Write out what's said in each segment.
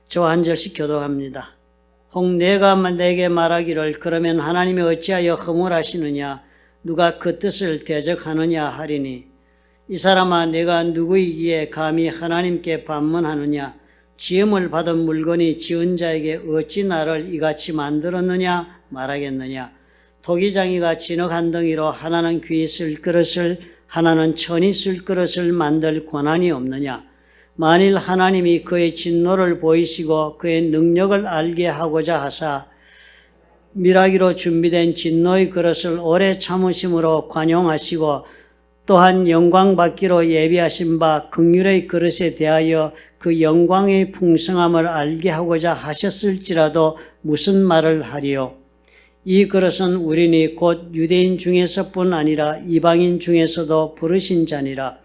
저와 한 절씩 교독합니다. 혹 내가 내게 말하기를 그러면 하나님이 어찌하여 허물하시느냐 누가 그 뜻을 대적하느냐 하리니 이 사람아 내가 누구이기에 감히 하나님께 반문하느냐 지음을 받은 물건이 지은 자에게 어찌 나를 이같이 만들었느냐 말하겠느냐 토기장이가 진흙 한 덩이로 하나는 귀 쓸 그릇을 하나는 천이 쓸 그릇을 만들 권한이 없느냐 만일 하나님이 그의 진노를 보이시고 그의 능력을 알게 하고자 하사 밀하기로 준비된 진노의 그릇을 오래 참으심으로 관용하시고 또한 영광 받기로 예비하신 바 긍휼의 그릇에 대하여 그 영광의 풍성함을 알게 하고자 하셨을지라도 무슨 말을 하리요? 이 그릇은 우리니 곧 유대인 중에서뿐 아니라 이방인 중에서도 부르신 자니라.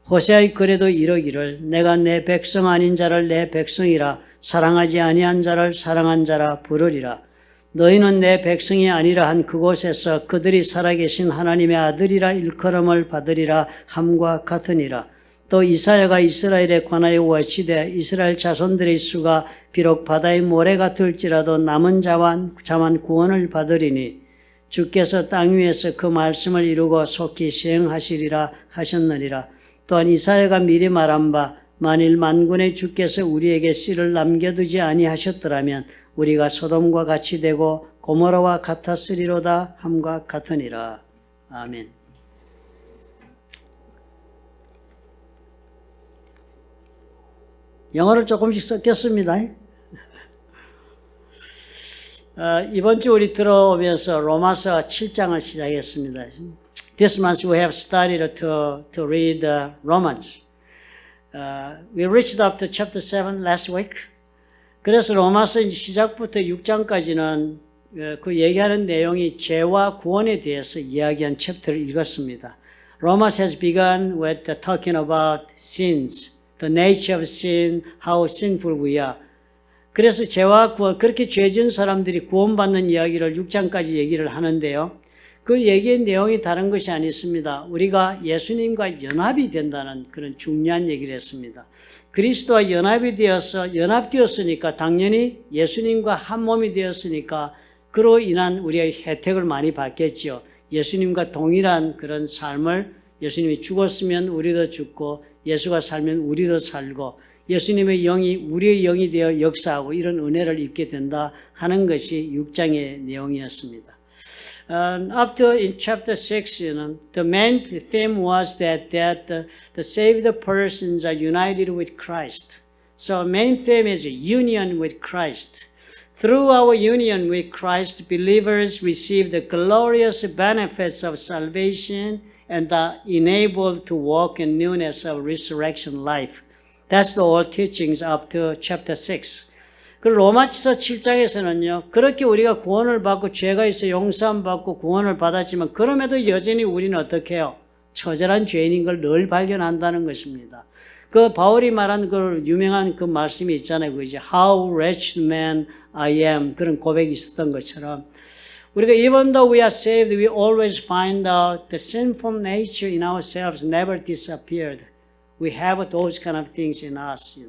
호세아의 글에도 이르기를 내가 내 백성 아닌 자를 내 백성이라 사랑하지 아니한 자를 사랑한 자라 부르리라. 너희는 내 백성이 아니라 한 그곳에서 그들이 살아계신 하나님의 아들이라 일컬음을 받으리라 함과 같으니라. 또 이사야가 이스라엘에 관하여 외치되 이스라엘 자손들의 수가 비록 바다의 모래 같을지라도 남은 자만 구원을 받으리니 주께서 땅 위에서 그 말씀을 이루고 속히 시행하시리라 하셨느니라. 또한 이사야가 미리 말한 바 만일 만군의 주께서 우리에게 씨를 남겨두지 아니하셨더라면 우리가 소돔과 같이 되고 고모라와 같았으리로다 함과 같으니라. 아멘. 영어를 조금씩 섞였습니다. 이번 주 우리 들어오면서 로마서 7장을 시작했습니다. This month we have started to read Romans. We reached up to chapter 7 last week. 그래서 로마서 시작부터 6장까지는 그 얘기하는 내용이 죄와 구원에 대해서 이야기한 챕터를 읽었습니다. Romans has begun with talking about sins, the nature of sin, how sinful we are. 그래서 죄와 구원, 그렇게 죄 지은 사람들이 구원받는 이야기를 6장까지 얘기를 하는데요. 그 얘기의 내용이 다른 것이 아니었습니다. 우리가 예수님과 연합이 된다는 그런 중요한 얘기를 했습니다. 그리스도와 연합되었으니까 당연히 예수님과 한 몸이 되었으니까 그로 인한 우리의 혜택을 많이 받겠지요. 예수님과 동일한 그런 삶을 예수님이 죽었으면 우리도 죽고 예수가 살면 우리도 살고 예수님의 영이 우리의 영이 되어 역사하고 이런 은혜를 입게 된다 하는 것이 6장의 내용이었습니다. Up to in chapter 6, the main theme was that the saved persons are united with Christ. So main theme is union with Christ. Through our union with Christ, believers receive the glorious benefits of salvation and are enabled to walk in newness of resurrection life. That's the old teachings up to chapter 6. 그 로마서 7장에서는요. 그렇게 우리가 구원을 받고 죄가 있어 용서함 받고 구원을 받았지만 그럼에도 여전히 우리는 어떻게 해요? 처절한 죄인인 걸 늘 발견한다는 것입니다. 그 바울이 말한 그 유명한 그 말씀이 있잖아요. 그죠? How wretched man I am. 그런 고백이 있었던 것처럼 우리가 even though we are saved, we always find out the sinful nature in ourselves never disappeared. We have those kind of things in us.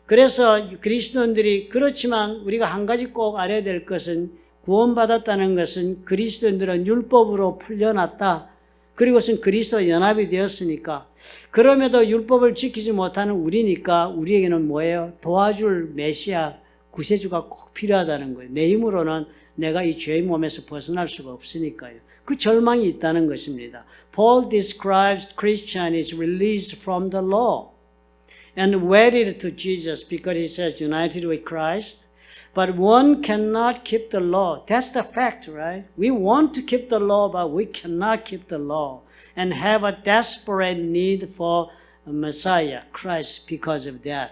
그래서 그리스도인들이 그렇지만 우리가 한 가지 꼭 알아야 될 것은 구원받았다는 것은 그리스도인들은 율법으로 풀려났다. 그리고선 그리스도와 연합이 되었으니까 그럼에도 율법을 지키지 못하는 우리니까 우리에게는 뭐예요? 도와줄 메시아 구세주가 꼭 필요하다는 거예요. 내 힘으로는 내가 이 죄의 몸에서 벗어날 수가 없으니까요. 그 절망이 있다는 것입니다. Paul describes Christian is released from the law and wedded to Jesus because he says united with Christ. But one cannot keep the law. That's the fact, right? We want to keep the law, but we cannot keep the law and have a desperate need for a Messiah, Christ, because of that.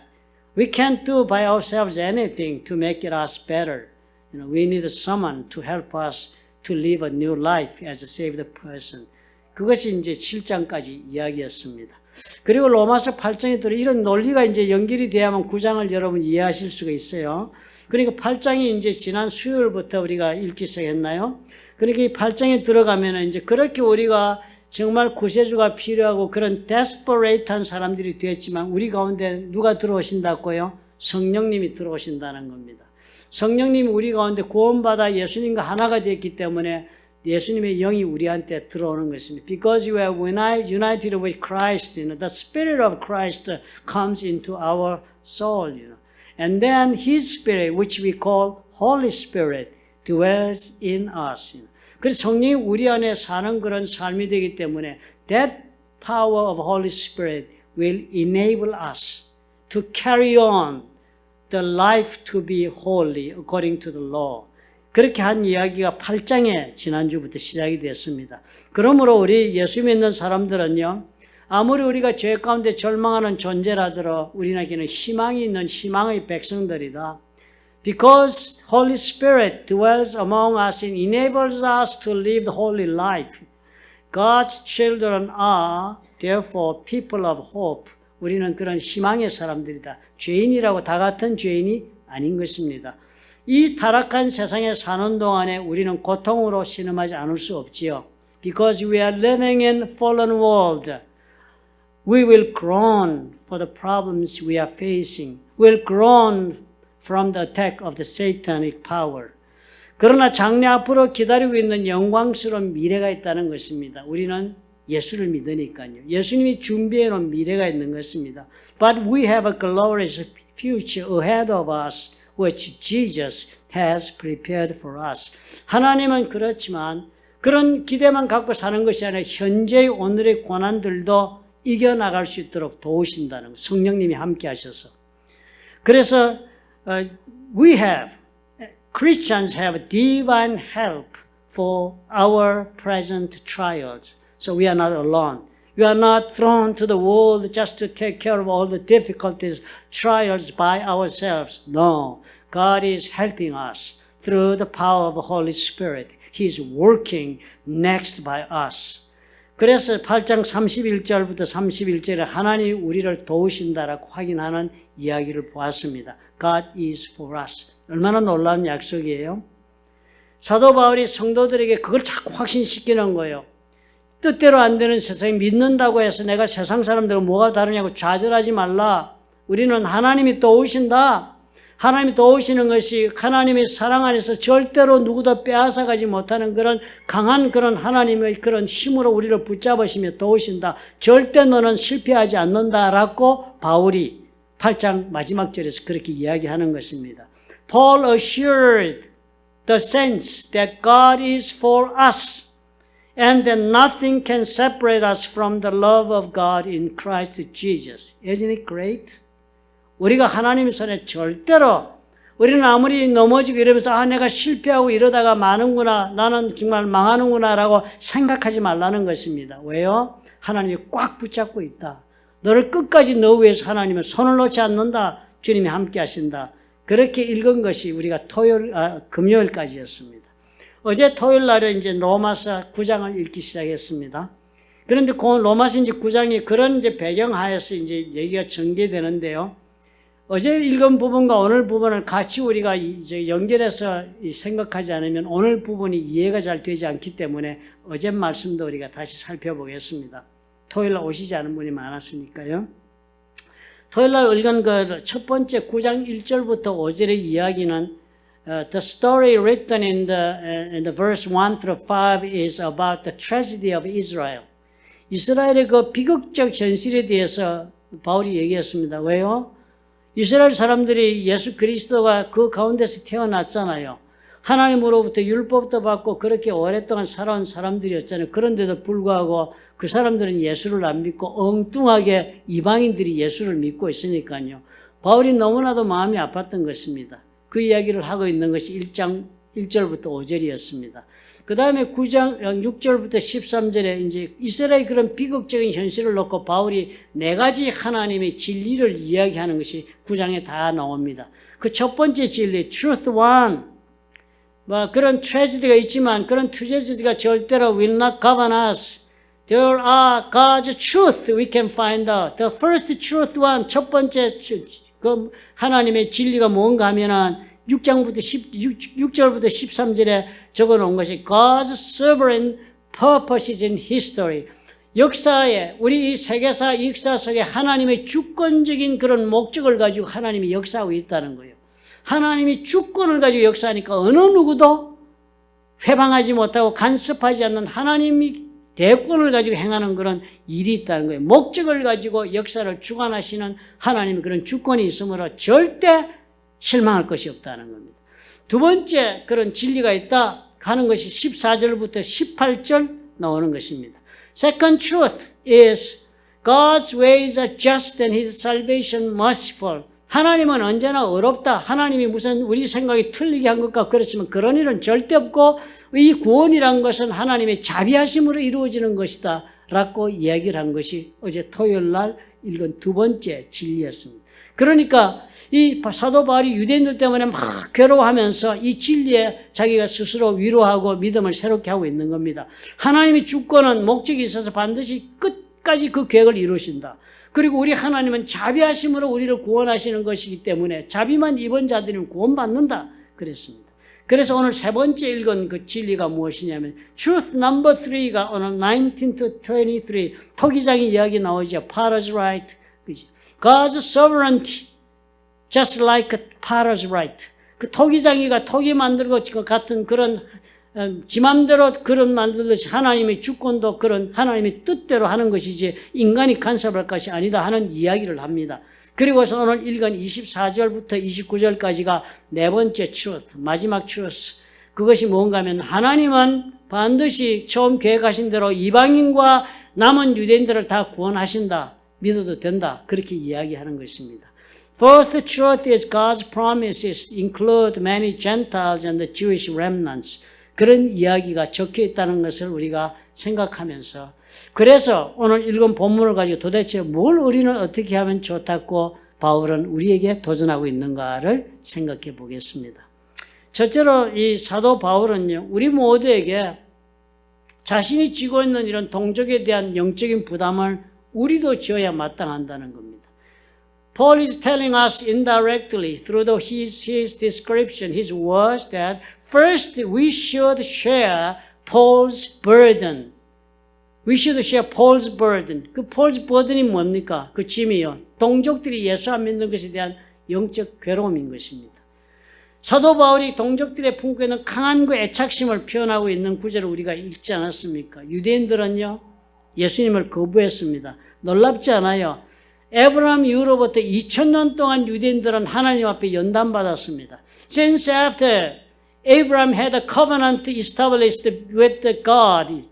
We can't do by ourselves anything to make it us better. We need someone to help us to live a new life as a saved person. 그것이 이제 7장까지 이야기였습니다. 그리고 로마서 8장에 들어 이런 논리가 이제 연결이 돼야만 9장을 여러분 이해하실 수가 있어요. 그러니까 8장이 이제 지난 수요일부터 우리가 읽기 시작했나요? 그러니까 이 8장에 들어가면 이제 그렇게 우리가 정말 구세주가 필요하고 그런 데스퍼레이트한 사람들이 되었지만 우리 가운데 누가 들어오신다고요? 성령님이 들어오신다는 겁니다. 성령님이 우리 가운데 구원받아 예수님과 하나가 되었기 때문에 예수님의 영이 우리한테 들어오는 것입니다. Because we are united with Christ, the Spirit of Christ comes into our soul, and then His Spirit, which we call Holy Spirit, dwells in us. 그래서 성령이 우리 안에 사는 그런 삶이 되기 때문에 that power of Holy Spirit will enable us to carry on the life to be holy according to the law. 그렇게 한 이야기가 8장에 지난주부터 시작이 됐습니다. 그러므로 우리 예수 믿는 사람들은요, 아무리 우리가 죄 가운데 절망하는 존재라더러 우리에게는 희망이 있는 희망의 백성들이다. Because Holy Spirit dwells among us and enables us to live the holy life. God's children are therefore people of hope. 우리는 그런 희망의 사람들이다. 죄인이라고 다 같은 죄인이 아닌 것입니다. 이 타락한 세상에 사는 동안에 우리는 고통으로 신음하지 않을 수 없지요. Because we are living in fallen world, we will groan for the problems we are facing. We'll groan from the attack of the satanic power. 그러나 장래 앞으로 기다리고 있는 영광스러운 미래가 있다는 것입니다. 우리는 예수를 믿으니까요. 예수님이 준비해 놓은 미래가 있는 것입니다. But we have a glorious future ahead of us, which Jesus has prepared for us. 하나님은 그렇지만 그런 기대만 갖고 사는 것이 아니라 현재의 오늘의 고난들도 이겨나갈 수 있도록 도우신다는 것. 성령님이 함께 하셔서. 그래서 Christians have divine help for our present trials. So we are not alone. We are not thrown to the world just to take care of all the difficulties, trials by ourselves. No, God is helping us through the power of the Holy Spirit. He is working next by us. 그래서 8장 31절부터 31절에 하나님이 우리를 도우신다라고 확인하는 이야기를 보았습니다. God is for us. 얼마나 놀라운 약속이에요. 사도 바울이 성도들에게 그걸 자꾸 확신시키는 거예요. 뜻대로 안 되는 세상에 믿는다고 해서 내가 세상 사람들은 뭐가 다르냐고 좌절하지 말라. 우리는 하나님이 도우신다. 하나님이 도우시는 것이 하나님의 사랑 안에서 절대로 누구도 빼앗아가지 못하는 그런 강한 그런 하나님의 그런 힘으로 우리를 붙잡으시며 도우신다. 절대 너는 실패하지 않는다라고 바울이 8장 마지막 절에서 그렇게 이야기하는 것입니다. Paul assured the saints that God is for us and that nothing can separate us from the love of God in Christ Jesus. Isn't it great? 우리가 하나님의 손에 절대로 우리는 아무리 넘어지고 이러면서 내가 실패하고 이러다가 마는구나 나는 정말 망하는구나 라고 생각하지 말라는 것입니다. 왜요? 하나님이 꽉 붙잡고 있다. 너를 끝까지 너 위해서 하나님은 손을 놓지 않는다. 주님이 함께 하신다. 그렇게 읽은 것이 우리가 금요일까지였습니다. 어제 토요일 날에 이제 로마서 9장을 읽기 시작했습니다. 그런데 그 로마서 이제 9장이 그런 이제 배경하에서 이제 얘기가 전개되는데요. 어제 읽은 부분과 오늘 부분을 같이 우리가 이제 연결해서 생각하지 않으면 오늘 부분이 이해가 잘 되지 않기 때문에 어제 말씀도 우리가 다시 살펴보겠습니다. 토요일 날 오시지 않은 분이 많았으니까요. 토요일 날 읽은 그 첫 번째 9장 1절부터 5절의 이야기는 the story written in the verse 1 through 5 is about the tragedy of Israel. 이스라엘의 그 비극적 현실에 대해서 바울이 얘기했습니다. 왜요? 이스라엘 사람들이 예수 그리스도가 그 가운데서 태어났잖아요. 하나님으로부터 율법도 받고 그렇게 오랫동안 살아온 사람들이었잖아요. 그런데도 불구하고 그 사람들은 예수를 안 믿고 엉뚱하게 이방인들이 예수를 믿고 있으니까요. 바울이 너무나도 마음이 아팠던 것입니다. 그 이야기를 하고 있는 것이 1장 1절부터 5절이었습니다. 그 다음에 9장 6절부터 13절에 이제 이스라엘의 그런 비극적인 현실을 놓고 바울이 네 가지 하나님의 진리를 이야기하는 것이 9장에 다 나옵니다. 그 첫 번째 진리, truth one. 뭐 그런 트레지디가 있지만 그런 트레지디가 절대로 will not govern us. There are God's truth we can find out. The first truth one, 첫 번째 그 하나님의 진리가 뭔가 하면은 6절부터 13절에 적어놓은 것이 God's sovereign purposes in history. 역사에 우리 이 세계사 역사 속에 하나님의 주권적인 그런 목적을 가지고 하나님이 역사하고 있다는 거예요. 하나님이 주권을 가지고 역사하니까 어느 누구도 회방하지 못하고 간섭하지 않는 하나님이 대권을 가지고 행하는 그런 일이 있다는 거예요. 목적을 가지고 역사를 주관하시는 하나님의 그런 주권이 있으므로 절대 실망할 것이 없다는 겁니다. 두 번째 그런 진리가 있다 하는 것이 14절부터 18절 나오는 것입니다. Second truth is God's ways are just and His salvation merciful. 하나님은 언제나 어렵다. 하나님이 무슨 우리 생각이 틀리게 한 것과 그렇지만 그런 일은 절대 없고 이 구원이란 것은 하나님의 자비하심으로 이루어지는 것이다 라고 이야기를 한 것이 어제 토요일 날 읽은 두 번째 진리였습니다. 그러니까 이 사도 바울이 유대인들 때문에 막 괴로워하면서 이 진리에 자기가 스스로 위로하고 믿음을 새롭게 하고 있는 겁니다. 하나님의 주권은 목적이 있어서 반드시 끝까지 그 계획을 이루신다. 그리고 우리 하나님은 자비하심으로 우리를 구원하시는 것이기 때문에 자비만 입은 자들은 구원받는다 그랬습니다. 그래서 오늘 세 번째 읽은 그 진리가 무엇이냐면 Truth number 3가 오늘 19 to 23 토기장의 이야기 나오죠. Potter's right. God's sovereignty just like Potter's right. 그 토기장이가 토기 만들고 같은 그런 지 맘대로 그런 만들듯이 하나님의 주권도 그런 하나님의 뜻대로 하는 것이지 인간이 간섭할 것이 아니다 하는 이야기를 합니다. 그리고서 오늘 읽은 24절부터 29절까지가 네 번째 truth, 마지막 truth. 그것이 뭔가 하면 하나님은 반드시 처음 계획하신 대로 이방인과 남은 유대인들을 다 구원하신다. 믿어도 된다. 그렇게 이야기하는 것입니다. First truth is God's promises include many Gentiles and the Jewish remnants. 그런 이야기가 적혀 있다는 것을 우리가 생각하면서 그래서 오늘 읽은 본문을 가지고 도대체 뭘 우리는 어떻게 하면 좋다고 바울은 우리에게 도전하고 있는가를 생각해 보겠습니다. 첫째로 이 사도 바울은요, 우리 모두에게 자신이 지고 있는 이런 동족에 대한 영적인 부담을 우리도 지어야 마땅한다는 겁니다. Paul is telling us indirectly through his description, his words, that first we should share Paul's burden. We should share Paul's burden. 그 Paul's burden이 뭡니까? 그 짐이요. 동족들이 예수 안 믿는 것에 대한 영적 괴로움인 것입니다. 사도 바울이 동족들의 품고 있는 강한 그 애착심을 표현하고 있는 구절을 우리가 읽지 않았습니까? 유대인들은요, 예수님을 거부했습니다. 놀랍지 않아요? 에브라함 이후로부터 2000년 동안 유대인들은 하나님 앞에 연단받았습니다. Since after Abraham had a covenant established with God,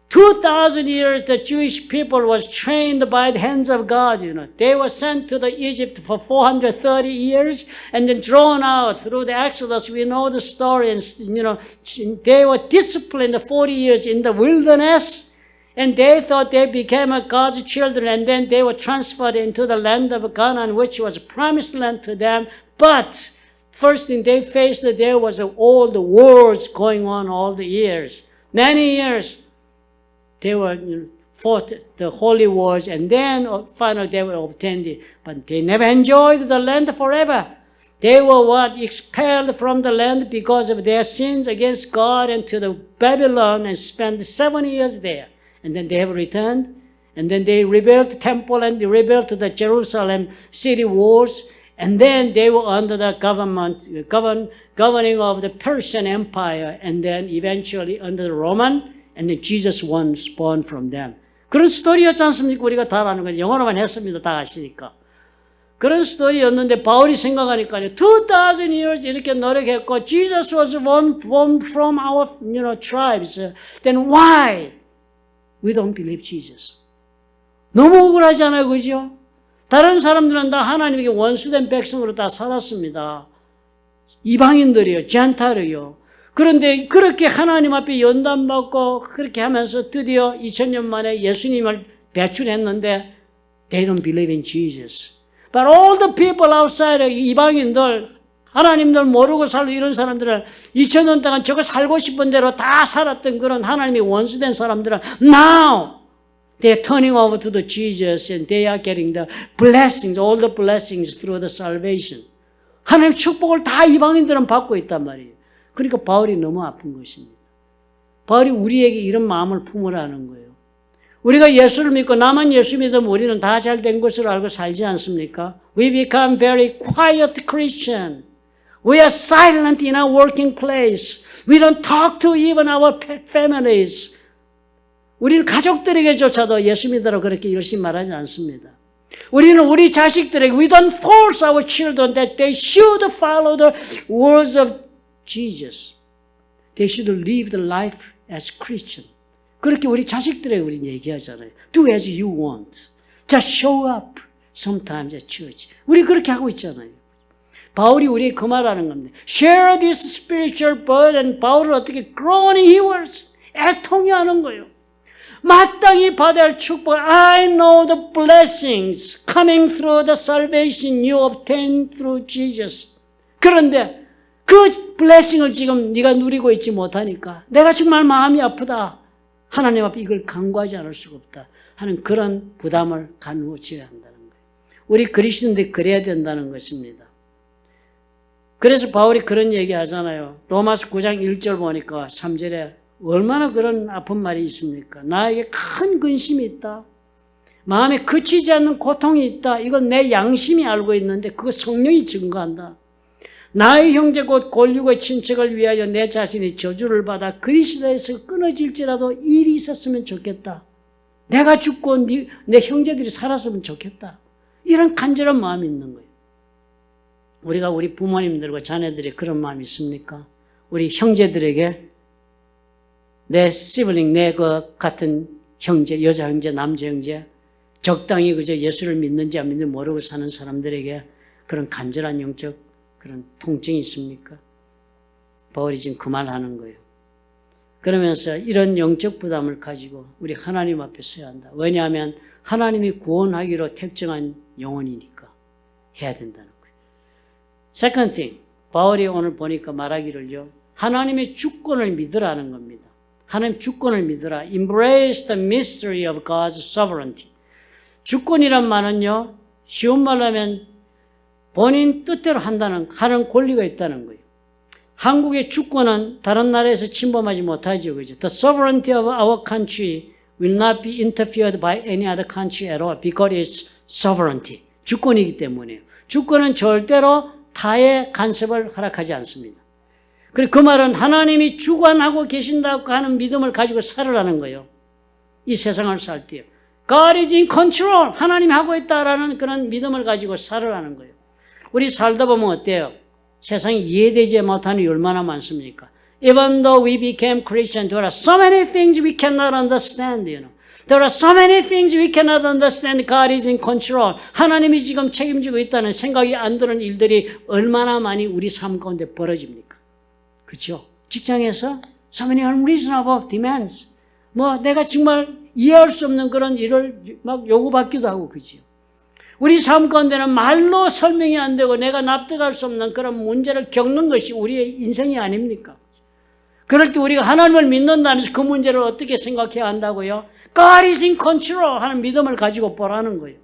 2,000 years the Jewish people was trained by the hands of God. They were sent to the Egypt for 430 years and then drawn out through the Exodus. We know the story. And, they were disciplined 40 years in the wilderness. And they thought they became God's children, and then they were transferred into the land of Canaan, which was a promised land to them. But first thing they faced, there was all the wars going on all the years. Many years they were fought the holy wars, and then finally they were obtained it. But they never enjoyed the land forever. They were expelled from the land because of their sins against God and to the Babylon, and spent 7 years there. And then they have returned, and then they rebuilt the temple and they rebuilt the Jerusalem city walls, and then they were under the governing of the Persian Empire, and then eventually under the Roman, and then Jesus was born from them. 그런 스토리였지 않습니까? 우리가 다 아는 거예요. 영어로만 했습니다. 다 아시니까. 그런 스토리였는데 바울이 생각하니까요. 2,000 years 이렇게 노력했고 Jesus was born from our tribes. Then why we don't believe Jesus? 너무 억울하잖아요. 그죠? 다른 사람들은 다 하나님에게 원수된 백성으로 다 살았습니다. 이방인들이요. 젠탈이요. 그런데 그렇게 하나님 앞에 연단받고 그렇게 하면서 드디어 2000년 만에 예수님을 배출했는데 they don't believe in Jesus. But all the people outside, 이방인들, 하나님들 모르고 살고 이런 사람들은 2000년 동안 저거 살고 싶은 대로 다 살았던 그런 하나님의 원수된 사람들은 now they're turning over to the Jesus and they are getting the blessings, all the blessings through the salvation. 하나님의 축복을 다 이방인들은 받고 있단 말이에요. 그러니까 바울이 너무 아픈 것입니다. 바울이 우리에게 이런 마음을 품으라는 거예요. 우리가 예수를 믿고 나만 예수 믿으면 우리는 다 잘 된 것으로 알고 살지 않습니까? We become very quiet Christian. We are silent in our working place. We don't talk to even our families. 우리는 가족들에게조차도 예수 믿으라고 그렇게 열심히 말하지 않습니다. 우리는 우리 자식들에게 we don't force our children that they should follow the words of Jesus. They should live the life as Christian. 그렇게 우리 자식들에게 우리는 얘기하잖아요. Do as you want. Just show up sometimes at church. 우리 그렇게 하고 있잖아요. 바울이 우리에게 그 말하는 겁니다. Share this spiritual burden. 바울은 어떻게 groaning he was 애통해 하는 거예요. 마땅히 받아야 할 축복. I know the blessings coming through the salvation you obtained through Jesus. 그런데 그 blessing을 지금 네가 누리고 있지 못하니까 내가 정말 마음이 아프다. 하나님 앞에 이걸 간구하지 않을 수가 없다 하는 그런 부담을 가누어져야 한다는 거예요. 우리 그리스도인들이 그래야 된다는 것입니다. 그래서 바울이 그런 얘기 하잖아요. 로마서 9장 1절 보니까 3절에 얼마나 그런 아픈 말이 있습니까? 나에게 큰 근심이 있다. 마음에 그치지 않는 고통이 있다. 이걸 내 양심이 알고 있는데 그거 성령이 증거한다. 나의 형제 곧 골육의 친척을 위하여 내 자신이 저주를 받아 그리스도에서 끊어질지라도 일이 있었으면 좋겠다. 내가 죽고 내 형제들이 살았으면 좋겠다. 이런 간절한 마음이 있는 거예요. 우리가 우리 부모님들과 자녀들이 그런 마음이 있습니까? 우리 형제들에게 내 시블링, 내 그 같은 형제, 여자 형제, 남자 형제, 적당히 그저 예수를 믿는지 안 믿는지 모르고 사는 사람들에게 그런 간절한 영적 그런 통증이 있습니까? 바울이 지금 그 말 하는 거예요. 그러면서 이런 영적 부담을 가지고 우리 하나님 앞에 서야 한다. 왜냐하면 하나님이 구원하기로 택정한 영혼이니까 해야 된다는 거예요. Second thing, 바울이 오늘 보니까 말하기를요. 하나님의 주권을 믿으라는 겁니다. 하나님 주권을 믿으라. Embrace the mystery of God's sovereignty. 주권이란 말은요. 쉬운 말로 하면 본인 뜻대로 하는 권리가 있다는 거예요. 한국의 주권은 다른 나라에서 침범하지 못하죠. 그죠? The sovereignty of our country will not be interfered by any other country at all because it's sovereignty. 주권이기 때문에요. 주권은 절대로 타의 간섭을 허락하지 않습니다. 그리고 그 말은 하나님이 주관하고 계신다고 하는 믿음을 가지고 살으라는 거예요. 이 세상을 살 때요. God is in control. 하나님이 하고 있다라는 그런 믿음을 가지고 살으라는 거예요. 우리 살다 보면 어때요? 세상이 이해되지 못하는 게 얼마나 많습니까? Even though we became Christian, there are so many things we cannot understand, you know. There are so many things we cannot understand. God is in control. 하나님이 지금 책임지고 있다는 생각이 안 드는 일들이 얼마나 많이 우리 삶 가운데 벌어집니까? 그렇죠? 직장에서 so many unreasonable demands. 내가 정말 이해할 수 없는 그런 일을 막 요구받기도 하고, 그죠? 우리 삶 가운데는 말로 설명이 안 되고 내가 납득할 수 없는 그런 문제를 겪는 것이 우리의 인생이 아닙니까? 그럴 때 우리가 하나님을 믿는다면서 그 문제를 어떻게 생각해야 한다고요? God is in control 하는 믿음을 가지고 보라는 거예요.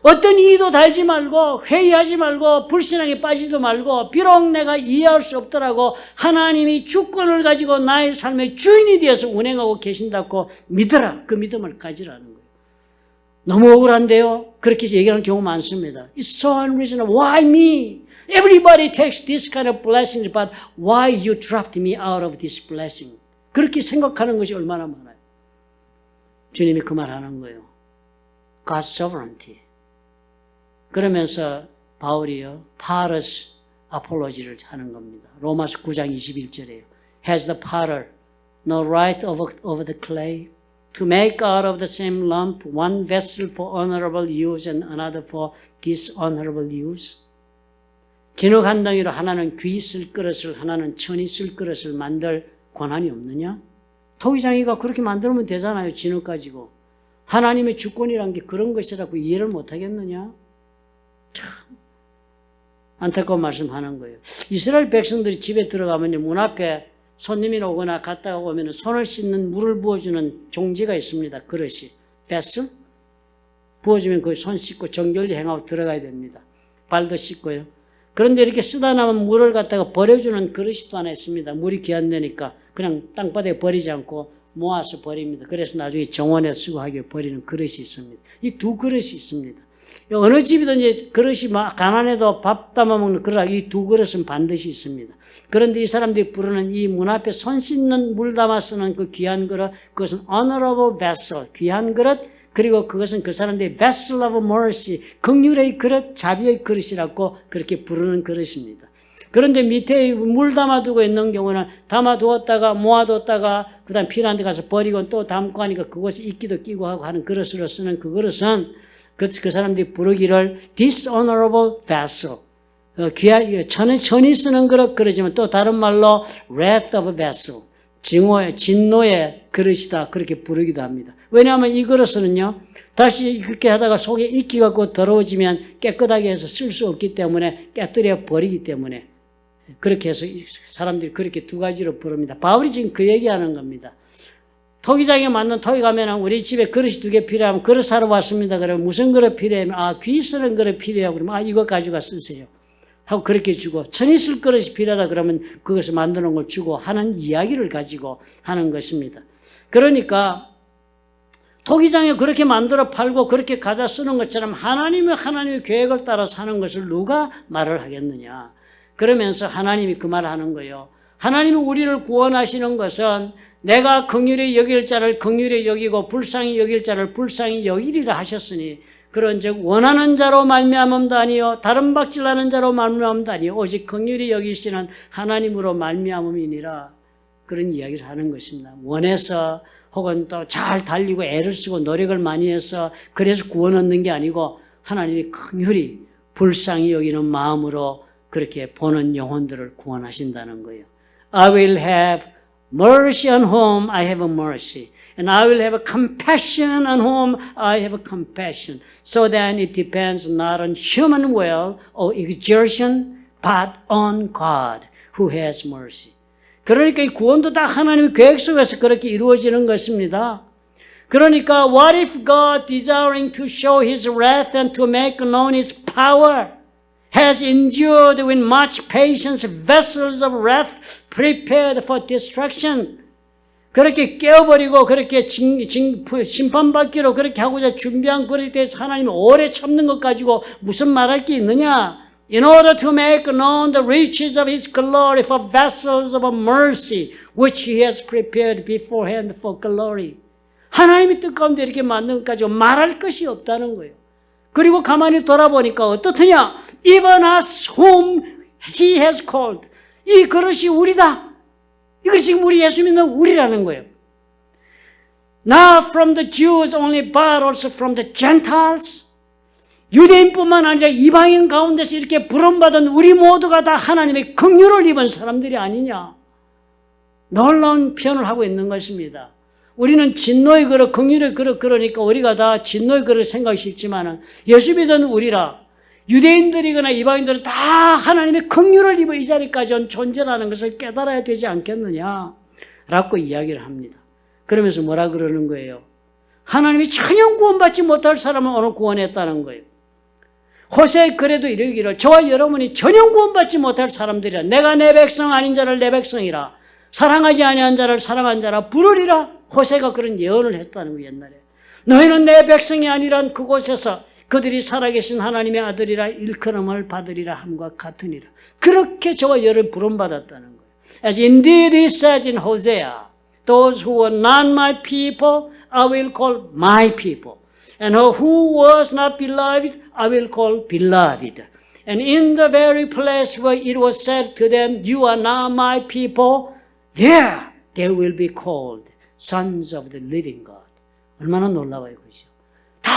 어떤 이의도 달지 말고 회의하지 말고 불신앙에 빠지도 말고 비록 내가 이해할 수 없더라도 하나님이 주권을 가지고 나의 삶의 주인이 되어서 운행하고 계신다고 믿어라. 그 믿음을 가지라는 거예요. 너무 억울한데요. 그렇게 얘기하는 경우 많습니다. It's so unreasonable. Why me? Everybody takes this kind of blessing, but why you dropped me out of this blessing? 그렇게 생각하는 것이 얼마나 많아요. 주님이 그 말 하는 거예요. God's sovereignty. 그러면서 바울이요, Paul's apology를 하는 겁니다. 로마서 9장 21절에요. Has the potter no right over the clay to make out of the same lump one vessel for honorable use and another for dishonorable use? 진흙 한 덩이로 하나는 귀 쓸 그릇을 하나는 천이 쓸 그릇을 만들 권한이 없느냐? 토기장이가 그렇게 만들면 되잖아요. 진흙 가지고. 하나님의 주권이란 게 그런 것이라고 이해를 못하겠느냐? 참 안타까운 말씀하는 거예요. 이스라엘 백성들이 집에 들어가면 문 앞에 손님이 오거나 갔다가 오면 손을 씻는 물을 부어주는 종지가 있습니다. 그릇이. vessel. 부어주면 거기 손 씻고 정결히 행하고 들어가야 됩니다. 발도 씻고요. 그런데 이렇게 쓰다 남은 물을 갖다가 버려주는 그릇이 또 하나 있습니다. 물이 귀한데니까 그냥 땅바닥에 버리지 않고 모아서 버립니다. 그래서 나중에 정원에 쓰고 하게 버리는 그릇이 있습니다. 이 두 그릇이 있습니다. 어느 집이든지 그릇이 가난해도 밥 담아 먹는 그릇, 이 두 그릇은 반드시 있습니다. 그런데 이 사람들이 부르는 이 문 앞에 손 씻는 물 담아 쓰는 그 귀한 그릇, 그것은 honorable vessel, 귀한 그릇, 그리고 그것은 그 사람들이 vessel of mercy, 긍휼의 그릇, 자비의 그릇이라고 그렇게 부르는 그릇입니다. 그런데 밑에 물 담아두고 있는 경우는 담아두었다가 모아뒀다가 그 다음 필요한 데 가서 버리고 또 담고 하니까 그것이 이끼도 끼고 하고 하는 그릇으로 쓰는 그 그릇은 그 사람들이 부르기를 dishonorable vessel, 천이 쓰는 그릇 그러지만 또 다른 말로 wrath of vessel, 진노의 그릇이다 그렇게 부르기도 합니다. 왜냐하면 이 그릇은요 다시 그렇게 하다가 속에 이끼가 더러워지면 깨끗하게 해서 쓸 수 없기 때문에 깨뜨려 버리기 때문에 그렇게 해서 사람들이 그렇게 두 가지로 부릅니다. 바울이 지금 그 얘기하는 겁니다. 토기장에 맞는 토기 가면 우리 집에 그릇이 2개 필요하면 그릇 사러 왔습니다. 그러면 무슨 그릇 필요하면 귀 쓰는 그릇 필요해요. 그러면 이거 가져가 쓰세요 하고 그렇게 주고, 천이 쓸 그릇이 필요하다 그러면 그것을 만드는 걸 주고 하는 이야기를 가지고 하는 것입니다. 그러니까 토기장에 그렇게 만들어 팔고 그렇게 가져 쓰는 것처럼 하나님의 계획을 따라서 하는 것을 누가 말을 하겠느냐. 그러면서 하나님이 그 말을 하는 거예요. 하나님이 우리를 구원하시는 것은 내가 긍휼히 여길 자를 긍휼히 여기고 불쌍히 여길 자를 불쌍히 여기리라 하셨으니, 그런즉 원하는 자로 말미암음도 아니요 다른 박질나는 자로 말미암음도 아니요 오직 긍휼히 여기시는 하나님으로 말미암음이니라. 그런 이야기를 하는 것입니다. 원해서 혹은 또 잘 달리고 애를 쓰고 노력을 많이 해서 그래서 구원 얻는 게 아니고 하나님이 긍휼히 불쌍히 여기는 마음으로 그렇게 보는 영혼들을 구원하신다는 거예요. I will have mercy on whom I have mercy, and I will have compassion on whom I have compassion. So then it depends not on human will or exertion, but on God who has mercy. 그러니까 이 구원도 다 하나님의 계획 속에서 그렇게 이루어지는 것입니다. 그러니까 what if God, desiring to show His wrath and to make known His power, has endured with much patience vessels of wrath prepared for destruction. 그렇게 깨어버리고 그렇게 심판받기로 그렇게 하고자 준비한 그릇에 대해서 하나님이 오래 참는 것 가지고 무슨 말할 게 있느냐. In order to make known the riches of His glory for vessels of mercy, which He has prepared beforehand for glory. 하나님이 뜻 가운데 이렇게 만든 것 가지고 말할 것이 없다는 거예요. 그리고 가만히 돌아보니까 어떻더냐? Even us whom He has called. 이 그릇이 우리다. 이것이 지금 우리 예수 믿는 우리라는 거예요. Not from the Jews only, but also from the Gentiles. 유대인뿐만 아니라 이방인 가운데서 이렇게 부름받은 우리 모두가 다 하나님의 긍휼을 입은 사람들이 아니냐. 놀라운 표현을 하고 있는 것입니다. 우리는 진노의 그릇, 긍휼의 그릇 그러니까 우리가 다 진노의 그릇 생각이 쉽지만은 예수 믿은 우리라 유대인들이거나 이방인들은 다 하나님의 긍휼을 입어 이 자리까지 온 존재라는 것을 깨달아야 되지 않겠느냐 라고 이야기를 합니다. 그러면서 뭐라 그러는 거예요? 하나님이 전혀 구원받지 못할 사람을 오늘 구원했다는 거예요. 호세의 글에도 이르기를 저와 여러분이 전혀 구원받지 못할 사람들이라 내가 내 백성 아닌 자를 내 백성이라 사랑하지 아니한 자를 사랑한 자라 부르리라. 호세가 그런 예언을 했다는 거예요. 옛날에 너희는 내 백성이 아니란 그곳에서 그들이 살아계신 하나님의 아들이라 일컬음을 받으리라 함과 같으니라. 그렇게 저와 여러분 부름받았다는 거예요. As indeed it says in Hosea, those who were not my people I will call my people, and who was not beloved I will call beloved. And in the very place where it was said to them, you are not my people, there they will be called sons of the living God. 얼마나 놀라워요, 그죠? 다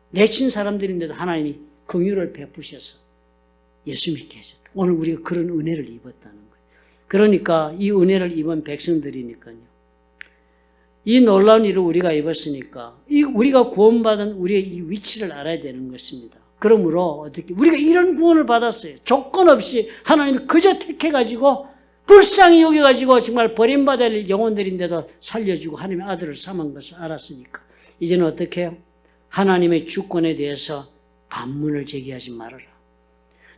내친 사람들인데도 하나님이 긍휼을 베푸셔서 예수 믿게 하셨다. 오늘 우리가 그런 은혜를 입었다는 거예요. 그러니까 이 은혜를 입은 백성들이니까요. 이 놀라운 일을 우리가 입었으니까 우리가 구원받은 우리의 이 위치를 알아야 되는 것입니다. 그러므로 어떻게 우리가 이런 구원을 받았어요. 조건 없이 하나님이 그저 택해가지고 불쌍히 여겨가지고 정말 버림받을 영혼들인데도 살려주고 하나님의 아들을 삼은 것을 알았으니까 이제는 어떻게 해요? 하나님의 주권에 대해서 반문을 제기하지 말아라.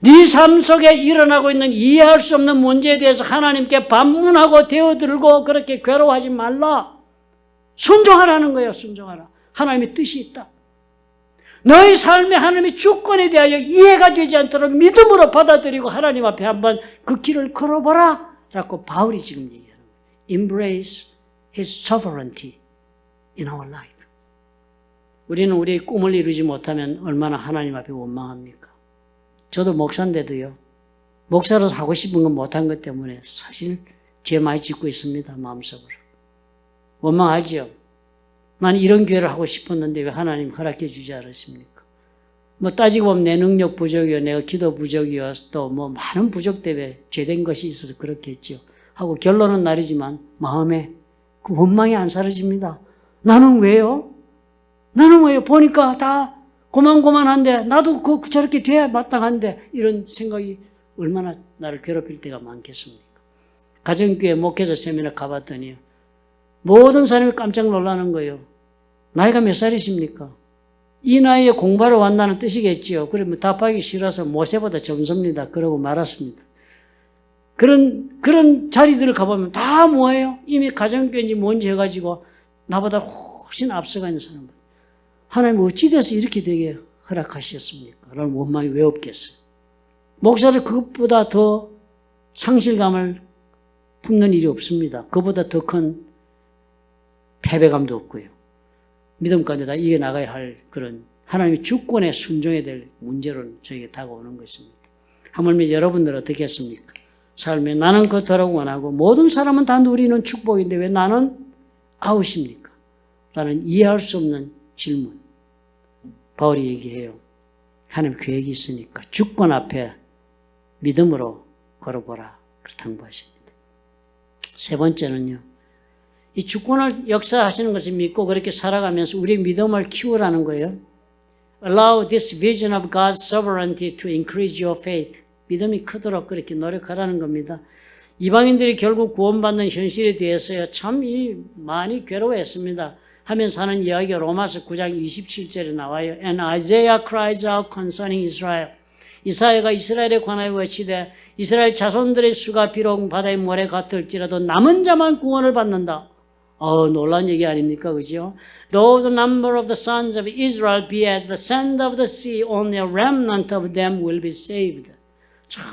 네 삶 속에 일어나고 있는 이해할 수 없는 문제에 대해서 하나님께 반문하고 대어들고 그렇게 괴로워하지 말라. 순종하라는 거예요. 순종하라. 하나님의 뜻이 있다. 너의 삶에 하나님의 주권에 대하여 이해가 되지 않도록 믿음으로 받아들이고 하나님 앞에 한번 그 길을 걸어보라 라고 바울이 지금 얘기하는 거예요. Embrace His sovereignty in our life. 우리는 우리의 꿈을 이루지 못하면 얼마나 하나님 앞에 원망합니까? 저도 목사인데도요. 목사로서 하고 싶은 건 못한 것 때문에 사실 죄 많이 짓고 있습니다. 마음속으로. 원망하죠. 난 이런 교회를 하고 싶었는데 왜 하나님 허락해 주지 않으십니까? 뭐 따지고 보면 내 능력 부족이요, 내가 기도 부족이요, 또 뭐 많은 부족 때문에 죄된 것이 있어서 그렇겠죠. 하고 결론은 나리지만 마음에 그 원망이 안 사라집니다. 나는 왜요? 나는 왜요? 보니까 다 고만고만한데 나도 저렇게 돼야 마땅한데 이런 생각이 얼마나 나를 괴롭힐 때가 많겠습니까? 가정교회 목회자 세미나 가봤더니요. 모든 사람이 깜짝 놀라는 거예요. 나이가 몇 살이십니까? 이 나이에 공부하러 왔다는 뜻이겠지요. 그러면 답하기 싫어서 모세보다 점섭니다. 그러고 말았습니다. 그런 자리들을 가보면 다 뭐예요? 이미 가정교회인지 뭔지 해가지고 나보다 훨씬 앞서가 있는 사람들. 하나님 어찌 돼서 이렇게 되게 허락하셨습니까? 라는 원망이 왜 없겠어요? 목사를 그것보다 더 상실감을 품는 일이 없습니다. 그보다 더 큰 패배감도 없고요. 믿음 가운데 다 이겨나가야 할 그런 하나님의 주권에 순종해야 될 문제로 저에게 다가오는 것입니다. 하물며 여러분들 어떻게 했습니까? 삶에 나는 그토록 원하고 모든 사람은 다 누리는 축복인데 왜 나는 아웃입니까? 라는 이해할 수 없는 질문. 바울이 얘기해요. 하나님 계획이 있으니까 주권 앞에 믿음으로 걸어보라. 당부하십니다. 세 번째는요. 이 주권을 역사하시는 것을 믿고 그렇게 살아가면서 우리의 믿음을 키우라는 거예요. Allow this vision of God's sovereignty to increase your faith. 믿음이 크도록 그렇게 노력하라는 겁니다. 이방인들이 결국 구원받는 현실에 대해서요. 참 많이 괴로워했습니다. 하면서 하는 이야기가 로마서 9장 27절에 나와요. And Isaiah cries out concerning Israel. 이사야가 이스라엘에 관하여 외치되 이스라엘 자손들의 수가 비록 바다의 모래 같을지라도 남은 자만 구원을 받는다. 놀라운 얘기 아닙니까? 그죠? Though the number of the sons of Israel be as the sand of the sea, only a remnant of them will be saved. 참,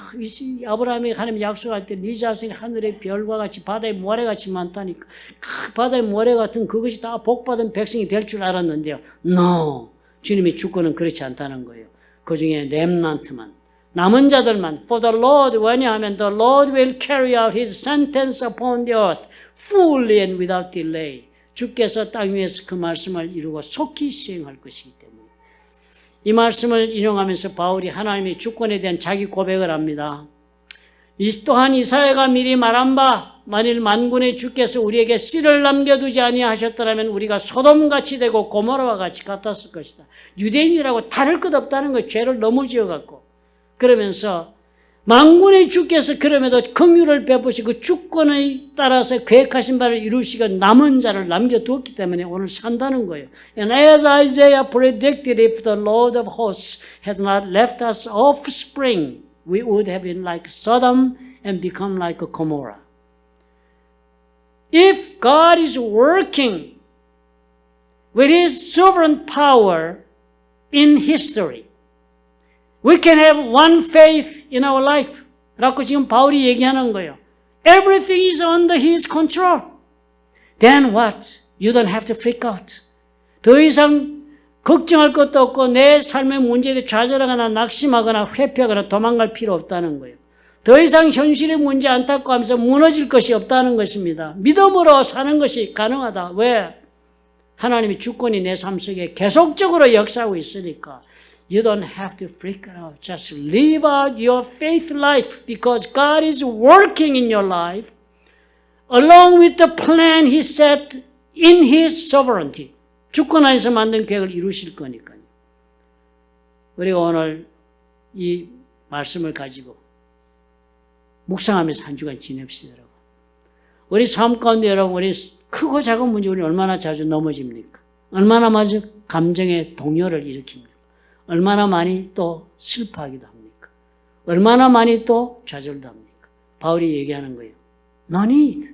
아브라함이 하나님 약속할 때 네 자손이 하늘의 별과 같이 바다의 모래같이 많다니까. 그 바다의 모래 같은 그것이 다 복받은 백성이 될 줄 알았는데요. No! 주님의 주권은 그렇지 않다는 거예요. 그 중에 렘넌트만, 남은 자들만, for the Lord, 왜냐하면 the Lord will carry out His sentence upon the earth fully and without delay. 주께서 땅 위에서 그 말씀을 이루고 속히 시행할 것이기 때문에. 이 말씀을 인용하면서 바울이 하나님의 주권에 대한 자기 고백을 합니다. 또한 이사야가 미리 말한 바 만일 만군의 주께서 우리에게 씨를 남겨두지 아니하셨더라면 우리가 소돔같이 되고 고모라와 같이 같았을 것이다. 유대인이라고 다를 것 없다는 거예요. 죄를 너무 지어갖고. 그러면서 만군의 주께서 그럼에도 긍휼을 베푸시고 주권에 따라서 계획하신 바를 이루시고 남은 자를 남겨두었기 때문에 오늘 산다는 거예요. And as Isaiah predicted, if the Lord of hosts had not left us offspring, we would have been like Sodom and become like Gomorrah. If God is working with His sovereign power in history, we can have one faith in our life. 라고 지금 바울이 얘기하는 거예요. Everything is under His control. Then what? You don't have to freak out. 더 이상 걱정할 것도 없고 내 삶의 문제에 대해 좌절하거나 낙심하거나 회피하거나 도망갈 필요 없다는 거예요. 더 이상 현실의 문제 안타까워하면서 무너질 것이 없다는 것입니다. 믿음으로 사는 것이 가능하다. 왜? 하나님의 주권이 내 삶 속에 계속적으로 역사하고 있으니까. You don't have to freak out. Just live out your faith life because God is working in your life along with the plan He set in His sovereignty. 주권 안에서 만든 계획을 이루실 거니까요. 우리가 오늘 이 말씀을 가지고 묵상하면서 한 주간 지냅시다, 여러분. 우리 삶 가운데 여러분, 우리 크고 작은 문제 우리 얼마나 자주 넘어집니까? 얼마나 많이 감정의 동요를 일으킵니까? 얼마나 많이 또 슬퍼하기도 합니까? 얼마나 많이 또 좌절도 합니까? 바울이 얘기하는 거예요. No need.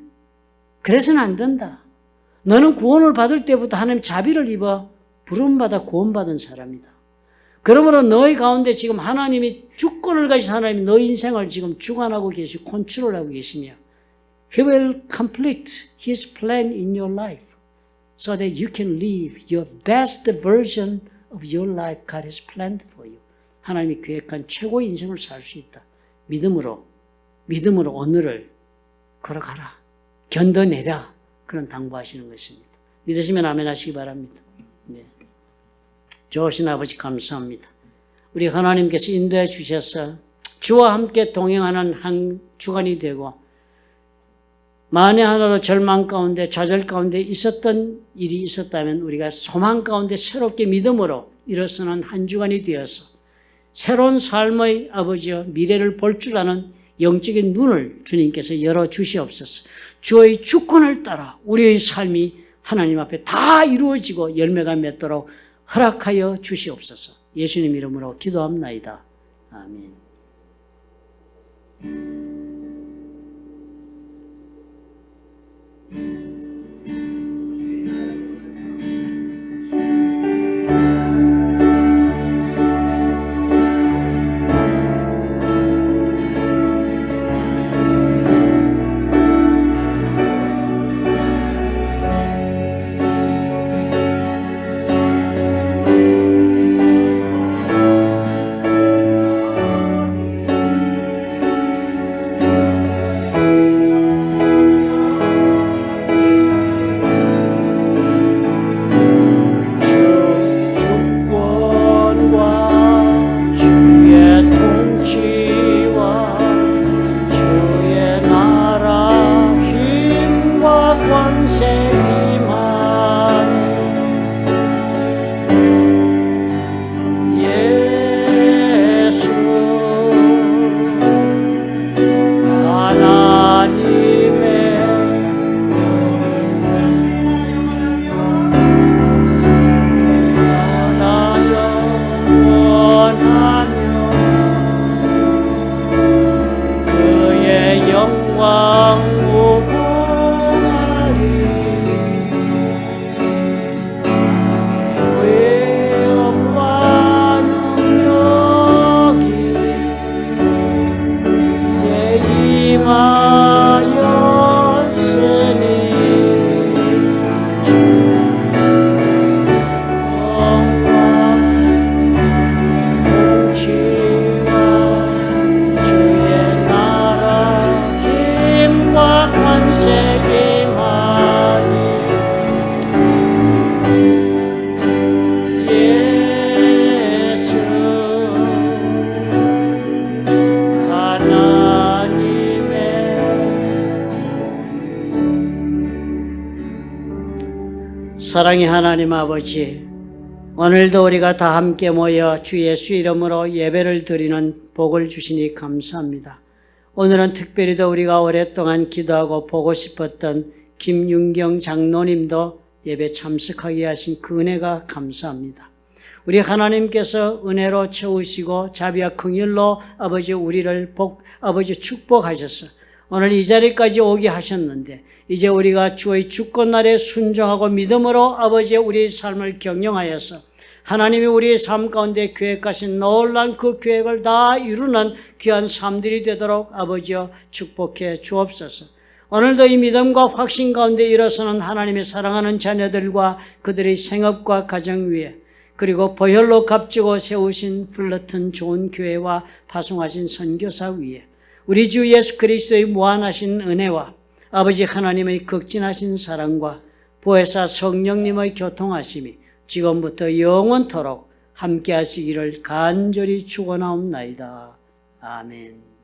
그래서는 안 된다. 너는 구원을 받을 때부터 하나님 자비를 입어 부름받아 구원받은 사람이다. 그러므로 너희 가운데 지금 하나님이 주권을 가진 하나님이 너희 인생을 지금 주관하고 계시고 컨트롤하고 계시며 He will complete His plan in your life so that you can live your best version of your life God has planned for you. 하나님이 계획한 최고의 인생을 살 수 있다. 믿음으로 오늘을 걸어가라. 견뎌내라. 그런 당부하시는 것입니다. 믿으시면 아멘 하시기 바랍니다. 네. 좋으신 아버지 감사합니다. 우리 하나님께서 인도해 주셔서 주와 함께 동행하는 한 주간이 되고 만에 하나로 절망 가운데 좌절 가운데 있었던 일이 있었다면 우리가 소망 가운데 새롭게 믿음으로 일어서는 한 주간이 되어서 새로운 삶의 아버지여 미래를 볼 줄 아는 영적인 눈을 주님께서 열어주시옵소서. 주의 주권을 따라 우리의 삶이 하나님 앞에 다 이루어지고 열매가 맺도록 허락하여 주시옵소서. 예수님 이름으로 기도합나이다. 아멘. 사랑의 하나님 아버지, 오늘도 우리가 다 함께 모여 주 예수 이름으로 예배를 드리는 복을 주시니 감사합니다. 오늘은 특별히도 우리가 오랫동안 기도하고 보고 싶었던 김윤경 장로님도 예배 참석하게 하신 그 은혜가 감사합니다. 우리 하나님께서 은혜로 채우시고 자비와 긍휼로 아버지 우리를 아버지 축복하셔서 오늘 이 자리까지 오게 하셨는데 이제 우리가 주의 주권날에 순종하고 믿음으로 아버지의 우리의 삶을 경영하여서 하나님이 우리의 삶 가운데 계획하신 놀라운 그 계획을 다 이루는 귀한 삶들이 되도록 아버지여 축복해 주옵소서. 오늘도 이 믿음과 확신 가운데 일어서는 하나님의 사랑하는 자녀들과 그들의 생업과 가정 위에 그리고 보혈로 값지고 세우신 플러튼 좋은 교회와 파송하신 선교사 위에 우리 주 예수 그리스도의 무한하신 은혜와 아버지 하나님의 극진하신 사랑과 보혜사 성령님의 교통하심이 지금부터 영원토록 함께 하시기를 간절히 축원하옵나이다. 아멘.